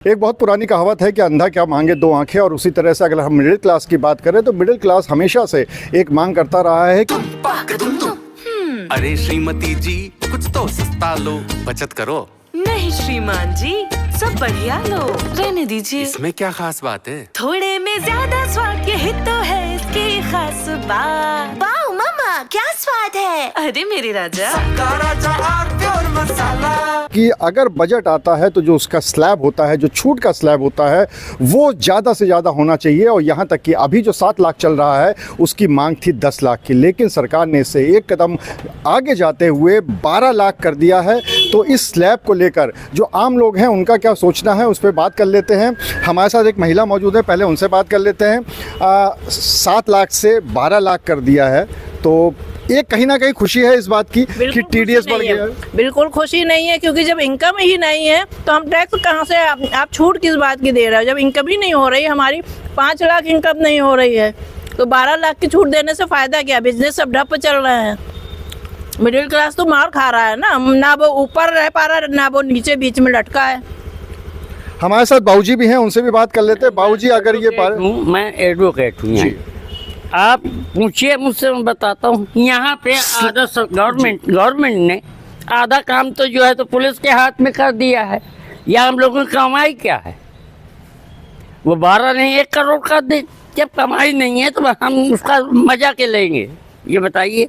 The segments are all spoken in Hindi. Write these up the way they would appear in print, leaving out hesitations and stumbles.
एक बहुत पुरानी कहावत है कि अंधा क्या मांगे दो आंखें, और उसी तरह से अगर हम मिडिल क्लास की बात करें तो मिडिल क्लास हमेशा से एक मांग करता रहा है कि अरे श्रीमती जी कुछ तो सस्ता लो, बचत करो। नहीं श्रीमान जी, सब बढ़िया लो, रहने दीजिए। इसमें क्या खास बात है? थोड़े में ज्यादा स्वाद, यही तो है इसकी खास बात। वाओ मामा, क्या स्वाद है। अरे मेरे राजा, कि अगर बजट आता है तो जो उसका स्लैब होता है, जो छूट का स्लैब होता है, वो ज़्यादा से ज़्यादा होना चाहिए। और यहाँ तक कि अभी जो 7 लाख चल रहा है उसकी मांग थी 10 लाख की, लेकिन सरकार ने इससे एक कदम आगे जाते हुए 12 लाख कर दिया है। तो इस स्लैब को लेकर जो आम लोग हैं उनका क्या सोचना है, उस पर बात कर लेते हैं। हमारे साथ एक महिला मौजूद है, पहले उनसे बात कर लेते हैं। 7 लाख से 12 लाख कर दिया है, तो एक कहीं ना कहीं खुशी है इस बात की कि टीडीएस बढ़ गया है। बिल्कुल खुशी नहीं है, क्योंकि जब इनकम ही नहीं है तो हम टैक्स कहाँ से, आप छूट किस बात की दे रहे हो? जब इनकम ही नहीं हो रही, हमारी 5 लाख इनकम नहीं हो रही है तो 12 लाख की छूट देने से फायदा क्या? बिजनेस सब ठप चल रहे हैं, मिडिल क्लास तो मार खा रहा है ना वो ऊपर रह पा रहा है ना वो नीचे बीच में लटका है। हमारे साथ बाबूजी भी हैं, उनसे भी बात कर लेते हैं। बाबूजी, अगर ये मैं एडवोकेट हूँ, आप पूछिए मुझसे, मैं बताता हूँ। यहाँ पे आधा गवर्नमेंट ने आधा काम तो जो है तो पुलिस के हाथ में कर दिया है। या हम लोगों की कमाई क्या है? वो 12 नहीं 1 करोड़ का दे, जब कमाई नहीं है तो हम उसका मजा के लेंगे? ये बताइए,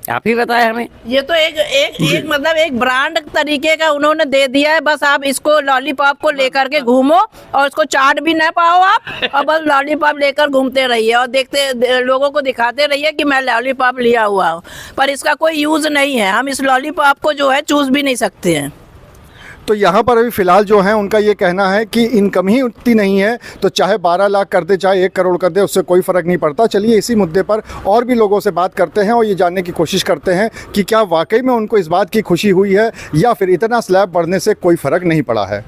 आप ही बताए हमें। ये तो एक मतलब एक ब्रांड तरीके का उन्होंने दे दिया है। बस आप इसको लॉलीपॉप को लेकर के घूमो और इसको चाट भी ना पाओ आप, और बस लॉलीपॉप लेकर घूमते रहिए और देखते लोगों को दिखाते रहिए कि मैं लॉलीपॉप लिया हुआ हूँ, पर इसका कोई यूज नहीं है। हम इस लॉलीपॉप को जो है चूस भी नहीं सकते हैं। तो यहाँ पर अभी फ़िलहाल जो है उनका ये कहना है कि इनकम ही उतनी नहीं है, तो चाहे 12 लाख कर दे चाहे 1 करोड़ कर दे, उससे कोई फ़र्क नहीं पड़ता। चलिए इसी मुद्दे पर और भी लोगों से बात करते हैं और ये जानने की कोशिश करते हैं कि क्या वाकई में उनको इस बात की खुशी हुई है या फिर इतना स्लैब बढ़ने से कोई फ़र्क नहीं पड़ा है।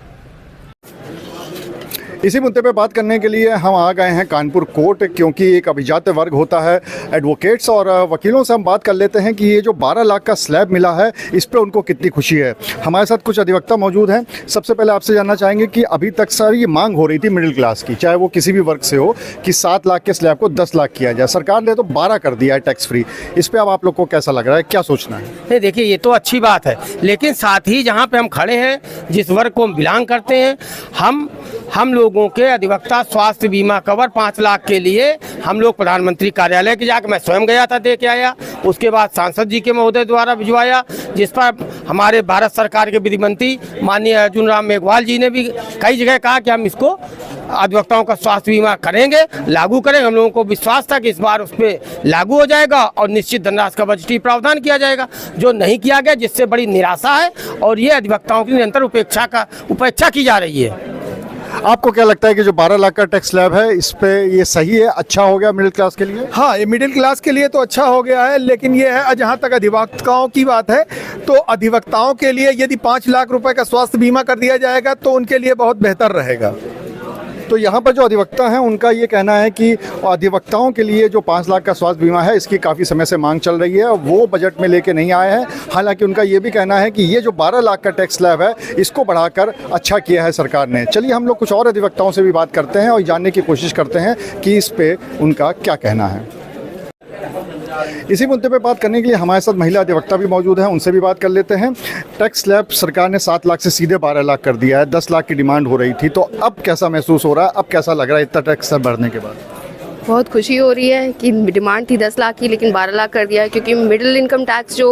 इसी मुद्दे पे बात करने के लिए हम आ गए हैं कानपुर कोर्ट, क्योंकि एक अभिजात्य वर्ग होता है एडवोकेट्स और वकीलों से हम बात कर लेते हैं कि ये जो 12 लाख का स्लैब मिला है इस पे उनको कितनी खुशी है। हमारे साथ कुछ अधिवक्ता मौजूद हैं। सबसे पहले आपसे जानना चाहेंगे कि अभी तक सर ये मांग हो रही थी मिडिल क्लास की, चाहे वो किसी भी वर्ग से हो, कि 7 लाख के स्लैब को 10 लाख किया जाए। सरकार ने तो 12 कर दिया है टैक्स फ्री। इस पर अब आप लोग को कैसा लग रहा है, क्या सोचना है? देखिए, ये तो अच्छी बात है, लेकिन साथ ही जहाँ पे हम खड़े हैं, जिस वर्ग को हम बिलोंग करते हैं, हम लोगों के अधिवक्ता स्वास्थ्य बीमा कवर 5 लाख के लिए हम लोग प्रधानमंत्री कार्यालय के जाकर, मैं स्वयं गया था, दे के आया। उसके बाद सांसद जी के महोदय द्वारा भिजवाया, जिस पर हमारे भारत सरकार के विधि मंत्री माननीय अर्जुन राम मेघवाल जी ने भी कई जगह कहा कि हम इसको अधिवक्ताओं का स्वास्थ्य बीमा करेंगे, लागू करेंगे। हम लोगों को विश्वास था कि इस बार उस पर लागू हो जाएगा और निश्चित धनराशि का बजटीय प्रावधान किया जाएगा, जो नहीं किया गया, जिससे बड़ी निराशा है और ये अधिवक्ताओं की निरंतर उपेक्षा की जा रही है। आपको क्या लगता है कि जो 12 लाख का टैक्स स्लैब है इस पे ये सही है, अच्छा हो गया मिडिल क्लास के लिए? हाँ, ये मिडिल क्लास के लिए तो अच्छा हो गया है, लेकिन ये है जहाँ तक अधिवक्ताओं की बात है तो अधिवक्ताओं के लिए यदि 5 लाख रुपए का स्वास्थ्य बीमा कर दिया जाएगा तो उनके लिए बहुत बेहतर रहेगा। तो यहाँ पर जो अधिवक्ता हैं उनका ये कहना है कि अधिवक्ताओं के लिए जो 5 लाख का स्वास्थ्य बीमा है इसकी काफ़ी समय से मांग चल रही है, वो बजट में लेके नहीं आए हैं। हालांकि उनका ये भी कहना है कि ये जो 12 लाख का टैक्स स्लैब है इसको बढ़ाकर अच्छा किया है सरकार ने। चलिए हम लोग कुछ और अधिवक्ताओं से भी बात करते हैं और जानने की कोशिश करते हैं कि इस पे उनका क्या कहना है। इसी मुद्दे पे बात करने के लिए हमारे साथ महिला अधिवक्ता भी मौजूद हैं, उनसे भी बात कर लेते हैं। टैक्स स्लैब सरकार ने 7 लाख से सीधे 12 लाख कर दिया है, 10 लाख की डिमांड हो रही थी, तो अब कैसा महसूस हो रहा है, अब कैसा लग रहा है इतना टैक्स स्लैब बढ़ने के बाद? बहुत खुशी हो रही है कि डिमांड थी 10 लाख की लेकिन 12 लाख कर दिया है, क्योंकि मिडिल इनकम टैक्स जो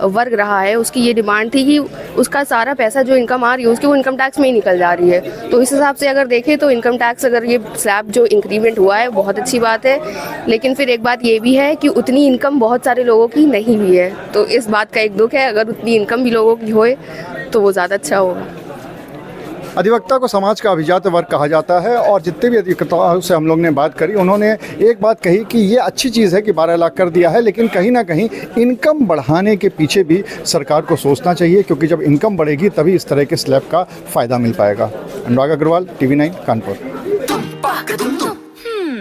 वर्ग रहा है उसकी ये डिमांड थी कि उसका सारा पैसा जो इनकम आ रही है उसकी वो इनकम टैक्स में ही निकल जा रही है। तो इस हिसाब से अगर देखें तो इनकम टैक्स अगर ये स्लैब जो इंक्रीमेंट हुआ है बहुत अच्छी बात है, लेकिन फिर एक बात ये भी है कि उतनी इनकम बहुत सारे लोगों की नहीं हुई है, तो इस बात का एक दुख है। अगर उतनी इनकम भी लोगों की होए तो वो ज़्यादा अच्छा होगा। अधिवक्ता को समाज का अभिजात्य वर्ग कहा जाता है और जितने भी अधिवक्ताओं से हम लोग ने बात करी उन्होंने एक बात कही कि ये अच्छी चीज़ है कि 12 लाख कर दिया है, लेकिन कहीं ना कहीं इनकम बढ़ाने के पीछे भी सरकार को सोचना चाहिए, क्योंकि जब इनकम बढ़ेगी तभी इस तरह के स्लैब का फ़ायदा मिल पाएगा। अनुराग अग्रवाल, TV9 कानपुर।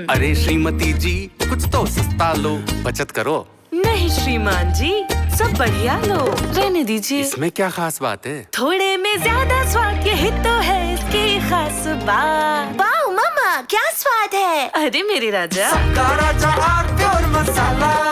अरे श्रीमती जी कुछ तो सस्ता लो, बचत करो। नहीं श्रीमान जी, सब बढ़िया लो, रहने दीजिए। इसमें क्या खास बात है? थोड़े में ज्यादा स्वाद, यही तो है इसकी बात। वाओ मामा, क्या स्वाद है। अरे मेरे राजा, राजा आरती और मसाला